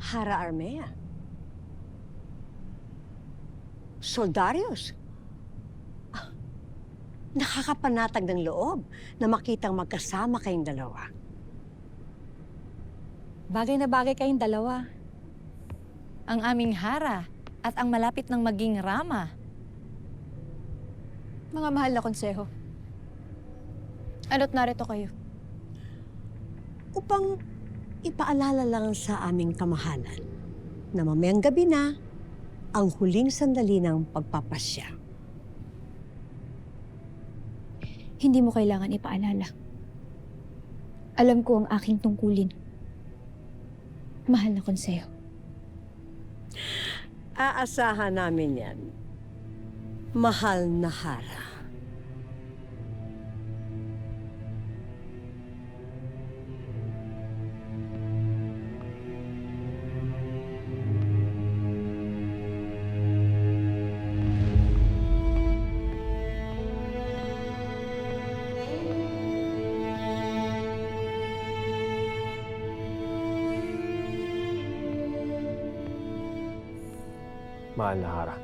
Hara Armea. Soldarius. Nakakapanatag ng loob na makitang magkasama kayong dalawa. Bagay na bagay kayong dalawa. Ang aming Hara at ang malapit ng maging Rama. Mga mahal na konseho. Ano't narito kayo? Upang ipaalala lang sa aming kamahalan na mamayang gabi na ang huling sandali ng pagpapasya. Hindi mo kailangan ipaalala. Alam ko ang aking tungkulin. Mahal na konseho. Aasahan namin yan. Mahal na Hara. Mahal na Hara,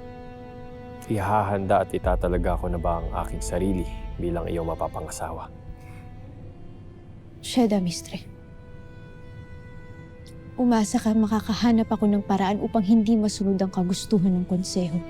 ihahanda at itatalaga ko na ba ang aking sarili bilang iyong mapapangasawa? Sheda, Mistre. Umasa ka makakahanap ako ng paraan upang hindi masunod ang kagustuhan ng konseho.